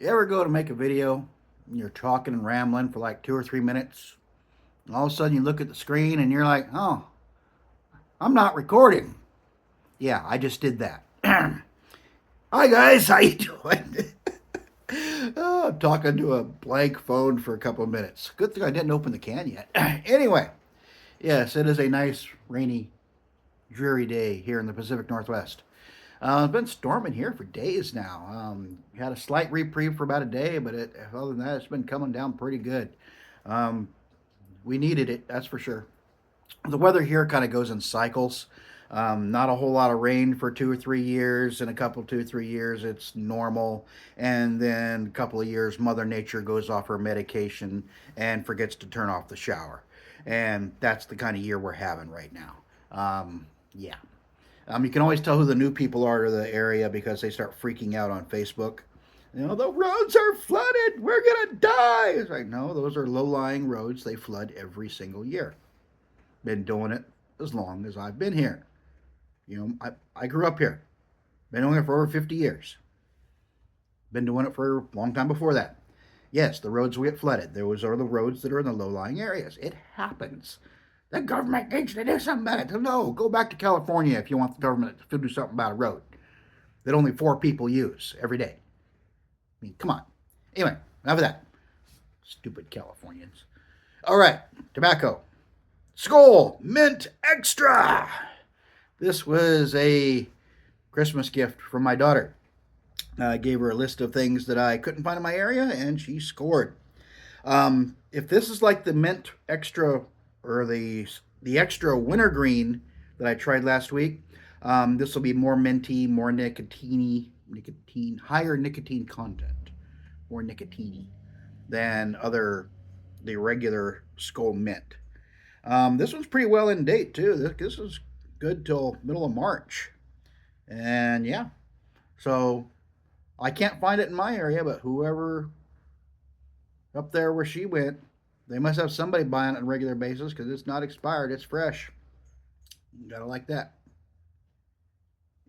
You ever go to make a video and you're talking and rambling for like 2 or 3 minutes, and all of a sudden you look at the screen and you're like, oh, I'm not recording. Yeah, I just did that. Hi guys, how you doing? Oh, I'm talking to a blank phone for a couple of minutes. Good thing I didn't open the can yet. Anyway, yes, it is a nice, rainy, dreary day here in the Pacific Northwest. It's been storming here for days now. Had a slight reprieve for about a day, but other than that, it's been coming down pretty good. Um, we needed it, that's for sure. The weather here kind of goes in cycles. Not a whole lot of rain for 2 or 3 years. In a couple, 2 or 3 years, it's normal. And then a couple of years, Mother Nature goes off her medication and forgets to turn off the shower. And that's the kind of year we're having right now. Yeah. You can always tell who the new people are to the area because they start freaking out on Facebook. You know, the roads are flooded. We're going to die. It's like, no, those are low lying roads. They flood every single year. Been doing it as long as I've been here. You know, I grew up here. Been doing it for over 50 years. Been doing it for a long time before that. Yes, the roads will get flooded. Those are the roads that are in the low lying areas. It happens. The government needs to do something about it. No, go back to California if you want the government to do something about a road that only 4 people use every day. I mean, come on. Anyway, enough of that. Stupid Californians. All right, tobacco. Skoal Mint Xtra. This was a Christmas gift from my daughter. I gave her a list of things that I couldn't find in my area, and she scored. If this is like the Mint Extra or the Extra Wintergreen that I tried last week, this will be more minty, more higher nicotine content, more nicotine than the regular Skoal Mint. This one's pretty well in date too. This is good till middle of March, and yeah, so I can't find it in my area, but whoever up there where she went, they must have somebody buying it on a regular basis because it's not expired. It's fresh. You gotta like that.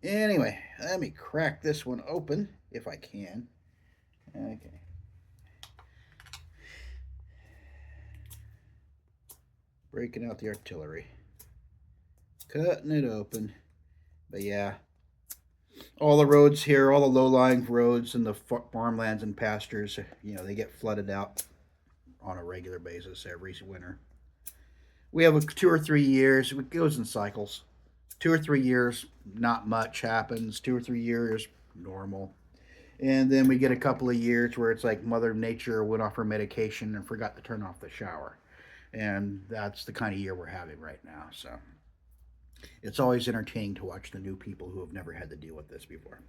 Anyway, let me crack this one open if I can. Okay. Breaking out the artillery. Cutting it open. But yeah, all the roads here, all the low-lying roads and the farmlands and pastures, you know, they get flooded out on a regular basis every winter. We have 2 or 3 years. It goes in cycles. 2 or 3 years, not much happens. 2 or 3 years, normal. And then we get a couple of years where it's like Mother Nature went off her medication and forgot to turn off the shower. And that's the kind of year we're having right now. So it's always entertaining to watch the new people who have never had to deal with this before.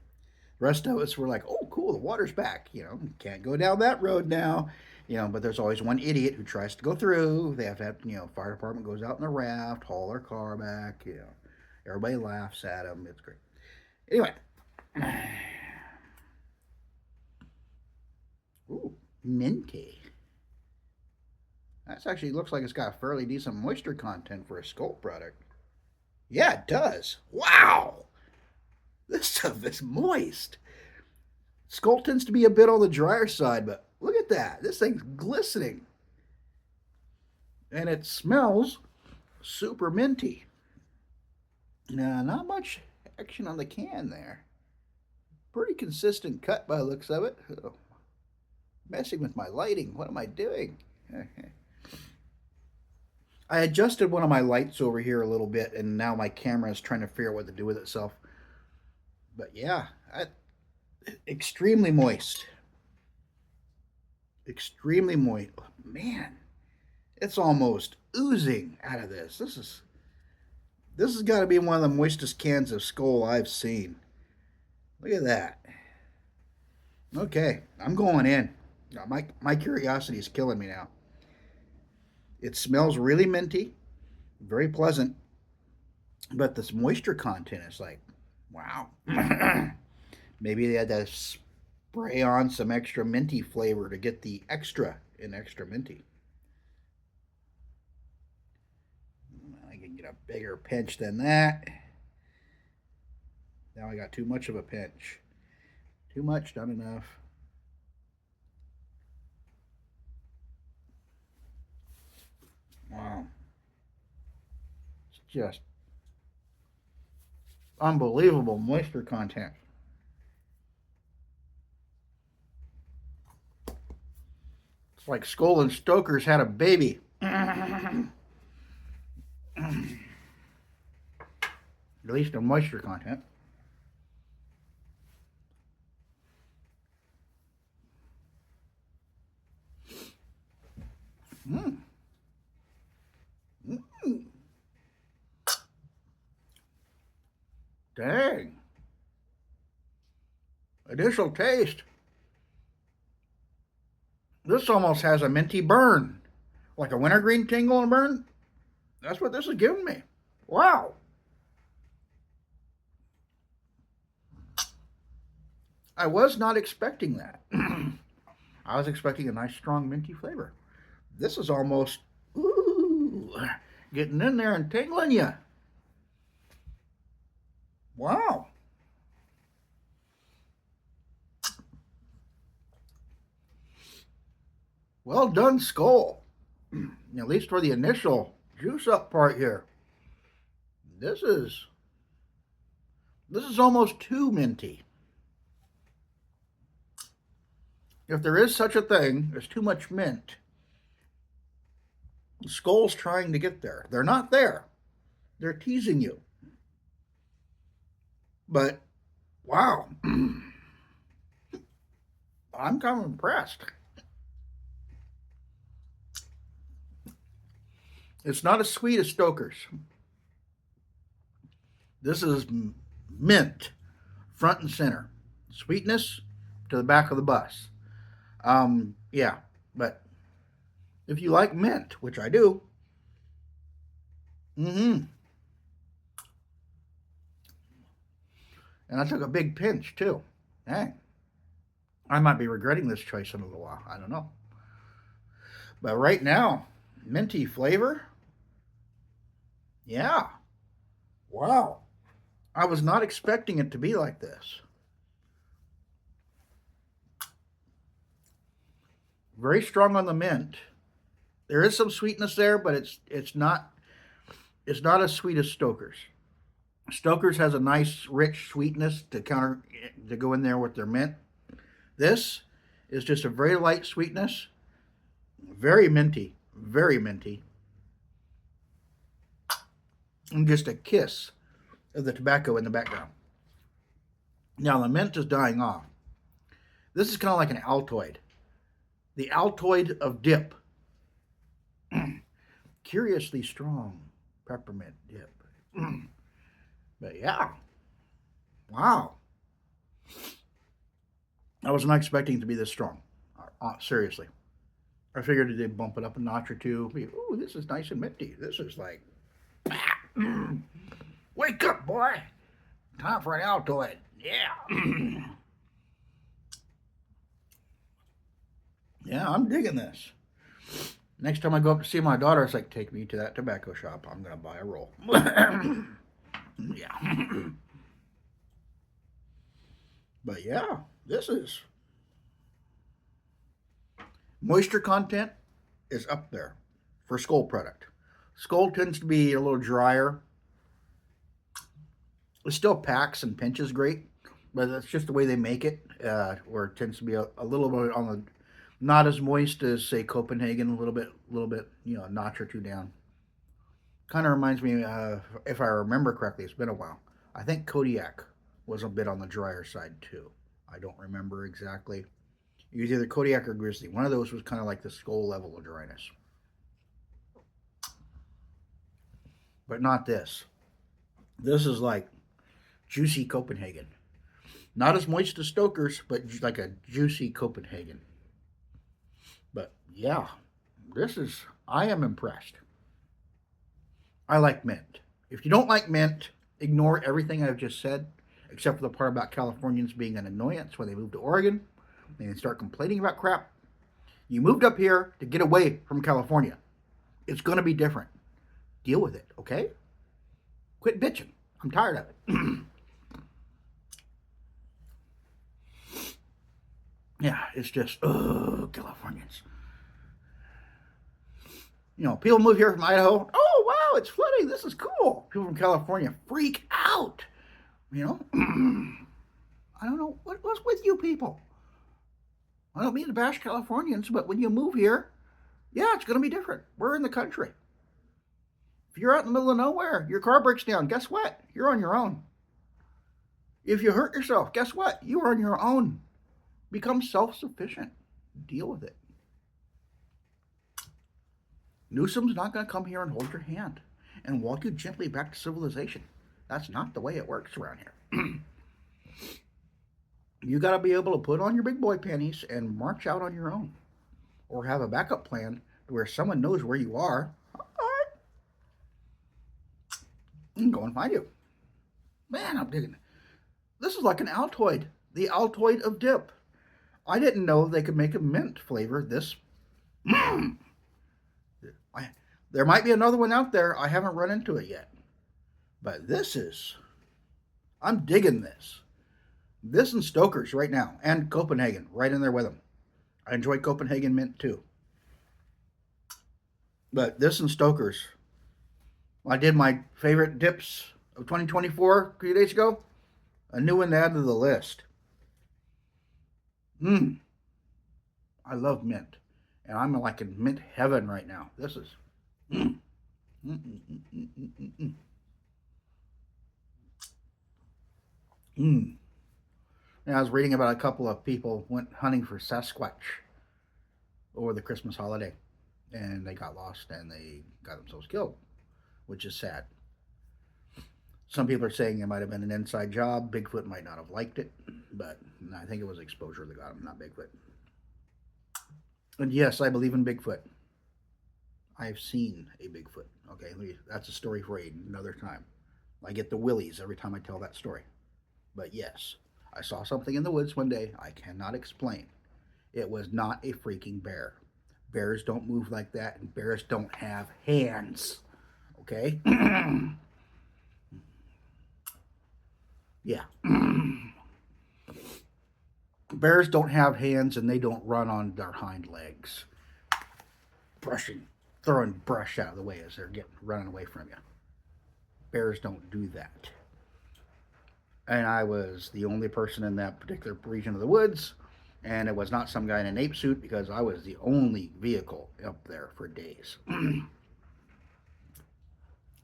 The rest of us were like, oh, cool, the water's back. You know, can't go down that road now. You know, but there's always one idiot who tries to go through. They have to have, you know, fire department goes out in a raft, haul their car back. You know, everybody laughs at them. It's great. Anyway. Ooh, minty. That actually looks like it's got fairly decent moisture content for a Skoal product. Yeah, it does. Wow. This stuff is moist. Skoal tends to be a bit on the drier side, but look at that. This thing's glistening. And it smells super minty. Now, not much action on the can there. Pretty consistent cut by the looks of it. Oh, messing with my lighting. What am I doing? I adjusted one of my lights over here a little bit, and now my camera is trying to figure out what to do with itself. But yeah, extremely moist. Extremely moist. Man, it's almost oozing out of this. This has got to be one of the moistest cans of Skoal I've seen. Look at that. Okay, I'm going in. My curiosity is killing me now. It smells really minty, very pleasant, but this moisture content is like, wow. Maybe they had to spray on some extra minty flavor to get the extra in extra minty. I can get a bigger pinch than that. Now I got too much of a pinch. Too much, not enough. Wow. It's just unbelievable moisture content. It's like Skoal and Stoker's had a baby. At least the moisture content. Mm. Mm. Dang. Initial taste. This almost has a minty burn. Like a wintergreen tingle and burn. That's what this is giving me. Wow. I was not expecting that. I was expecting a nice strong minty flavor. This is almost ooh, getting in there and tingling you. Wow. Well done, Skoal. At least for the initial juice up part here. This is almost too minty. If there is such a thing as too much mint, Skoal's trying to get there. They're not there. They're teasing you. But wow. I'm kind of impressed. It's not as sweet as Stoker's. This is mint, front and center. Sweetness to the back of the bus. Yeah, but if you like mint, which I do, and I took a big pinch too. Dang, I might be regretting this choice in a little while. I don't know. But right now, minty flavor. Yeah. Wow. I was not expecting it to be like this. Very strong on the mint. There is some sweetness there, but it's not as sweet as Stoker's. Stoker's has a nice rich sweetness to go in there with their mint. This is just a very light sweetness, very minty, and just a kiss of the tobacco in the background. Now the mint is dying off. This is kind of like an Altoid, the Altoid of dip. Curiously strong peppermint dip. But yeah, wow. I was not expecting it to be this strong. Seriously. I figured they'd bump it up a notch or two. Ooh, this is nice and minty. This is like, wake up, boy. Time for an Altoid. Yeah. Yeah, I'm digging this. Next time I go up to see my daughter, it's like, take me to that tobacco shop. I'm going to buy a roll. Yeah. But yeah, this is moisture content is up there for Skoal product. Skoal tends to be a little drier. It still packs and pinches great, but that's just the way they make it. Where it tends to be a little bit on the not as moist as say Copenhagen, a little bit, a notch or two down. Kind of reminds me, if I remember correctly, it's been a while. I think Kodiak was a bit on the drier side too. I don't remember exactly. It was either Kodiak or Grizzly. One of those was kind of like the Skoal level of dryness. But not this. This is like juicy Copenhagen. Not as moist as Stoker's, but like a juicy Copenhagen. But yeah, I am impressed. I like mint. If you don't like mint, ignore everything I've just said, except for the part about Californians being an annoyance when they move to Oregon and they start complaining about crap. You moved up here to get away from California. It's going to be different. Deal with it, okay? Quit bitching. I'm tired of it. Yeah, it's just, oh, Californians. You know, people move here from Idaho. Oh, wow, it's flooding. This is cool. People from California freak out. You know, I don't know what's with you people. I don't mean to bash Californians, but when you move here, yeah, it's going to be different. We're in the country. If you're out in the middle of nowhere, your car breaks down, guess what? You're on your own. If you hurt yourself, guess what? You are on your own. Become self-sufficient. Deal with it. Newsom's not going to come here and hold your hand and walk you gently back to civilization. That's not the way it works around here. You got to be able to put on your big boy panties and march out on your own. Or have a backup plan where someone knows where you are. All right. And go and find you. Man, I'm digging it. This is like an Altoid. The Altoid of dip. I didn't know they could make a mint flavor this. There might be another one out there. I haven't run into it yet. But this is... I'm digging this. This and Stoker's right now. And Copenhagen right in there with them. I enjoy Copenhagen mint too. But this and Stoker's. I did my favorite dips of 2024 a few days ago. A new one to add to the list. I love mint. And I'm like in mint heaven right now. This is... Now, I was reading about a couple of people went hunting for Sasquatch over the Christmas holiday. And they got lost and they got themselves killed, which is sad. Some people are saying it might have been an inside job. Bigfoot might not have liked it, but I think it was exposure that got him, not Bigfoot. And yes, I believe in Bigfoot. I've seen a Bigfoot. Okay, that's a story for another time. I get the willies every time I tell that story. But yes, I saw something in the woods one day I cannot explain. It was not a freaking bear. Bears don't move like that, and bears don't have hands. Okay? Yeah. Bears don't have hands, and they don't run on their hind legs. Throwing brush out of the way as they're running away from you. Bears don't do that. And I was the only person in that particular region of the woods, and it was not some guy in an ape suit because I was the only vehicle up there for days.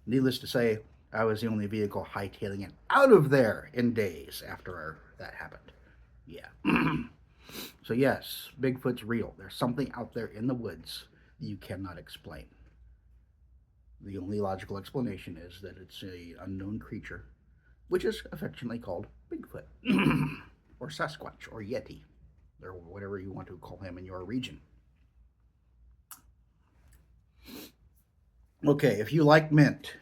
Needless to say, I was the only vehicle hightailing it out of there in days after that happened. Yeah. So yes, Bigfoot's real. There's something out there in the woods that you cannot explain. The only logical explanation is that it's an unknown creature, which is affectionately called Bigfoot, or Sasquatch, or Yeti, or whatever you want to call him in your region. Okay, if you like mint,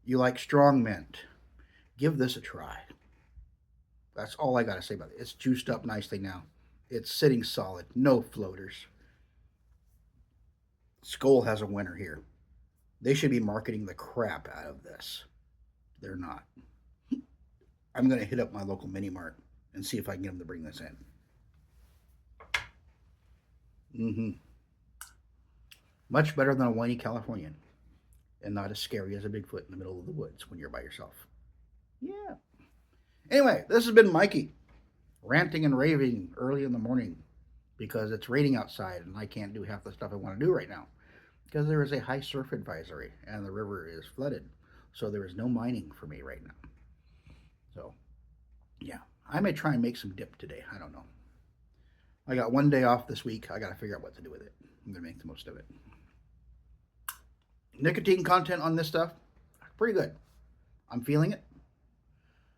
you like strong mint, give this a try. That's all I got to say about it. It's juiced up nicely now. It's sitting solid, no floaters. Skoal has a winner here. They should be marketing the crap out of this. They're not. I'm going to hit up my local mini mart and see if I can get them to bring this in. Much better than a whiny Californian. And not as scary as a Bigfoot in the middle of the woods when you're by yourself. Yeah. Anyway, this has been Mikey. Ranting and raving early in the morning. Because it's raining outside and I can't do half the stuff I want to do right now. Because there is a high surf advisory and the river is flooded. So there is no mining for me right now. So, yeah. I may try and make some dip today. I don't know. I got one day off this week. I got to figure out what to do with it. I'm going to make the most of it. Nicotine content on this stuff, pretty good. I'm feeling it.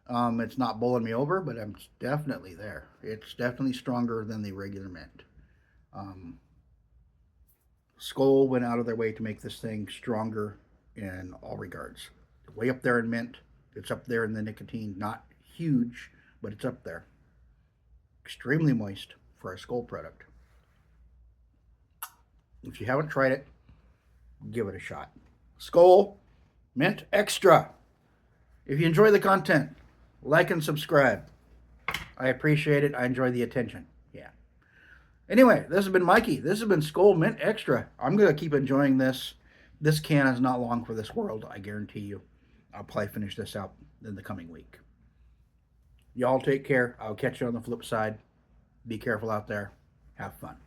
It's not bowling me over, but I'm definitely there. It's definitely stronger than the regular mint. Skoal went out of their way to make this thing stronger in all regards. Way up there in mint. It's up there in the nicotine. Not huge, but it's up there. Extremely moist for a Skoal product. If you haven't tried it, give it a shot. Skoal Mint Xtra. If you enjoy the content, like and subscribe. I appreciate it. I enjoy the attention. Yeah. Anyway, this has been Mikey. This has been Skoal Mint Extra. I'm going to keep enjoying this. This can is not long for this world, I guarantee you. I'll probably finish this out in the coming week. Y'all take care. I'll catch you on the flip side. Be careful out there. Have fun.